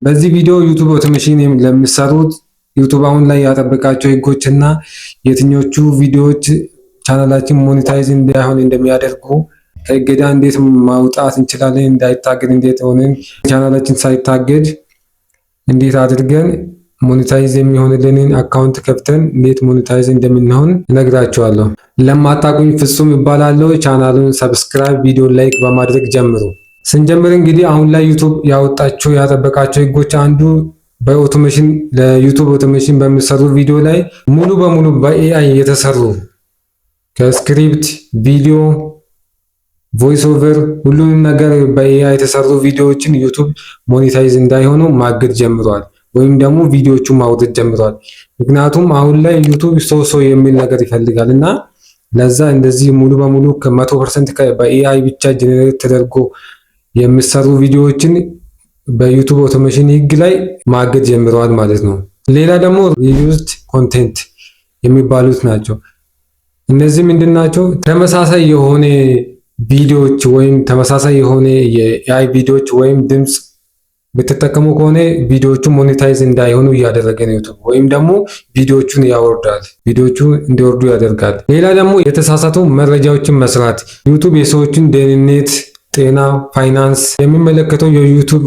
በዚህ ቪዲዮ ዩቲዩብ አውቶሜሽን ለሚሰሩት ዩቲዩብ አሁን ላይ ያጠበቃቸው ህጎችና የትኞቹ ቪዲዮዎች ቻናላችን ሞኔታይዝ እንዳይሆን እንደሚያደርጉ ከእገዳ እንዴት ማውጣት እንችላለን፣ እንዳይታገድ እንዴት ሆነን ቻናላችን ሳይታገድ እንዴት አድርገን ሞኔታይዝ የሚሆንልንን አካውንት ከፍተን እንዴት ሞኔታይዝ እንደምንሆን እነግራችኋለሁ። ለማታውቁኝ ፍጹም ይባላለሁ። ቻናሉን ሰብስክራይብ፣ ቪዲዮ ላይክ በማድረግ ጀምሩ። ስንጀምር እንግዲህ አሁን ላይ ዩቲዩብ ያጠበቃቸው ህጎች አንዱ በኦቶሜሽን ለዩቲዩብ ኦቶሜሽን በሚሰሩ ቪዲዮ ላይ ሙሉ በሙሉ በኤአይ የተሰሩ ከስክሪፕት፣ ቪዲዮ፣ ቮይስ ኦቨር ሁሉንም ነገር በኤአይ የተሰሩ ቪዲዮዎችን ዩቲዩብ ሞኔታይዝ እንዳይሆኑ ማገድ ጀምሯል፣ ወይም ደግሞ ቪዲዮቹ ማውረድ ጀምሯል። ምክንያቱም አሁን ላይ ዩቲዩብ ሰው የሚል ነገር ይፈልጋል እና ለዛ እንደዚህ ሙሉ በሙሉ ከ100% በኤአይ ብቻ ጀነሬት ተደርጎ የሚሰሩ ቪዲዮዎችን በዩቲዩብ ኦቶሜሽን ህግ ላይ ማገድ ጀምረዋል ማለት ነው። ሌላ ደግሞ ሪዩዝድ ኮንቴንት የሚባሉት ናቸው። እነዚህ ምንድን ናቸው? ተመሳሳይ የሆነ ቪዲዮዎች ወይም ተመሳሳይ የሆነ የኤአይ ቪዲዮዎች ወይም ድምጽ ብትጠቀሙ ከሆነ ቪዲዮዎቹ ሞኔታይዝ እንዳይሆኑ እያደረገ ነው ዩቲዩብ፣ ወይም ደግሞ ቪዲዮዎቹን ያወርዳል፣ ቪዲዮዎቹ እንዲወርዱ ያደርጋል። ሌላ ደግሞ የተሳሳቱ መረጃዎችን መስራት ዩቲዩብ የሰዎችን ደህንነት፣ ጤና፣ ፋይናንስ የሚመለከተው የዩቲዩብ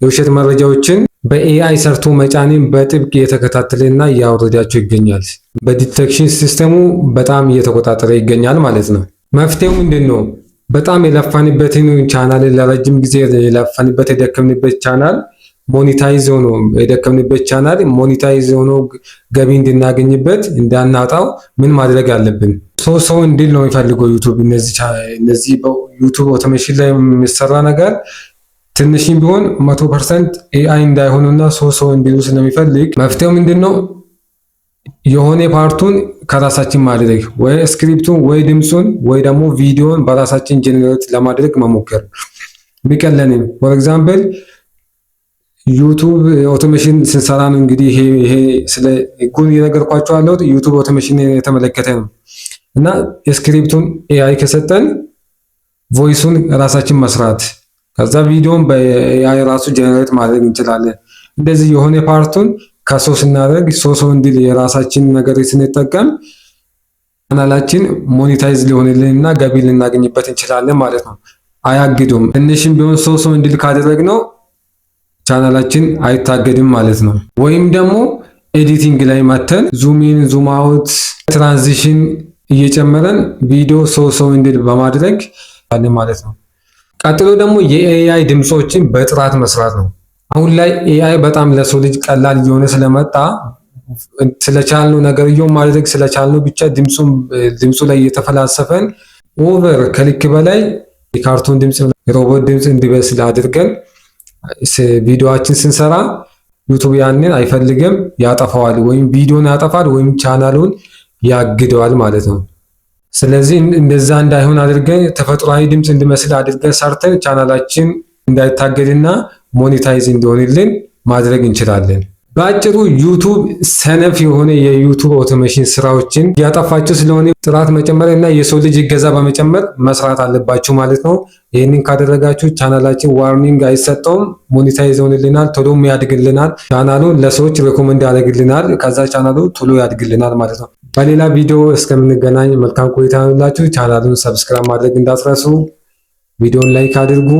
የውሸት መረጃዎችን በኤአይ ሰርቶ መጫንን በጥብቅ እየተከታተለ እና እያወረዳቸው ይገኛል። በዲቴክሽን ሲስተሙ በጣም እየተቆጣጠረ ይገኛል ማለት ነው። መፍትሄው ምንድን ነው? በጣም የለፋንበትን ቻናል ለረጅም ጊዜ የለፋንበት የደከምንበት ቻናል ሞኔታይዝ ሆኖ የደከምንበት ቻናል ሞኔታይዝ ሆኖ ገቢ እንድናገኝበት እንዳናጣው ምን ማድረግ አለብን? ሰው እንዲል ነው የሚፈልገው ዩቲዩብ። እነዚህ በዩቲዩብ ኦቶሜሽን ላይ የሚሰራ ነገር ትንሽም ቢሆን 100% ኤአይ እንዳይሆኑና ሰው እንዲሉ ስለሚፈልግ መፍትሄው ምንድን ነው? የሆነ ፓርቱን ከራሳችን ማድረግ ወይ ስክሪፕቱን ወይ ድምፁን ወይ ደግሞ ቪዲዮን በራሳችን ጀነሬት ለማድረግ መሞከር ቢቀለንም። ፎር ኤግዛምፕል ዩቲዩብ ኦቶሜሽን ስንሰራ ነው እንግዲህ ይሄ ስለ ህጉን እየነገርኳችሁ ያለሁት ዩቲዩብ ኦቶሜሽን የተመለከተ ነው እና የስክሪፕቱን ኤአይ ከሰጠን ቮይሱን ራሳችን መስራት፣ ከዛ ቪዲዮን በኤአይ ራሱ ጀነሬት ማድረግ እንችላለን። እንደዚህ የሆነ ፓርቱን ከሰው ስናደርግ ሰው እንዲል የራሳችን ነገር ስንጠቀም ቻናላችን ሞኔታይዝ ሊሆንልንና ገቢ ልናገኝበት እንችላለን ማለት ነው። አያግዱም። ትንሽም ቢሆን ሰው እንዲል ካደረግነው ቻናላችን አይታገድም ማለት ነው። ወይም ደግሞ ኤዲቲንግ ላይ መተን ዙም ኢን ዙም አውት ትራንዚሽን እየጨመረን ቪዲዮ ሰው እንዲል በማድረግ አለ ማለት ነው። ቀጥሎ ደግሞ የኤአይ ድምጾችን በጥራት መስራት ነው። አሁን ላይ ኤአይ በጣም ለሰው ልጅ ቀላል እየሆነ ስለመጣ ስለቻልነው ነገርየው ማድረግ ስለቻልነው ብቻ ድምፁ ላይ እየተፈላሰፈን ኦቨር ከልክ በላይ የካርቶን ድምፅ፣ የሮቦት ድምፅ እንዲበስል አድርገን ቪዲዮአችን ስንሰራ ዩቲዩብ ያንን አይፈልግም፣ ያጠፋዋል። ወይም ቪዲዮን ያጠፋል ወይም ቻናሉን ያግደዋል ማለት ነው። ስለዚህ እንደዛ እንዳይሆን አድርገን ተፈጥሯዊ ድምፅ እንዲመስል አድርገን ሰርተን ቻናላችን እንዳይታገድና ሞኔታይዝ እንዲሆንልን ማድረግ እንችላለን። በአጭሩ ዩቲዩብ ሰነፍ የሆነ የዩቲዩብ ኦቶሜሽን ስራዎችን ያጠፋቸው ስለሆነ ጥራት መጨመር እና የሰው ልጅ እገዛ በመጨመር መስራት አለባችሁ ማለት ነው። ይህንን ካደረጋችሁ ቻናላችን ዋርኒንግ አይሰጠውም፣ ሞኔታይዝ ይሆንልናል፣ ቶሎም ያድግልናል። ቻናሉን ለሰዎች ሬኮመንድ ያደርግልናል፣ ከዛ ቻናሉ ቶሎ ያድግልናል ማለት ነው። በሌላ ቪዲዮ እስከምንገናኝ መልካም ቆይታ ይሁንላችሁ። ቻናሉን ሰብስክራይብ ማድረግ እንዳትረሱ። ቪዲዮን ላይክ አድርጉ።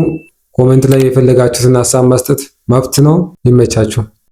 ኮሜንት ላይ የፈለጋችሁትን ሀሳብ መስጠት መብት ነው። ይመቻችሁ።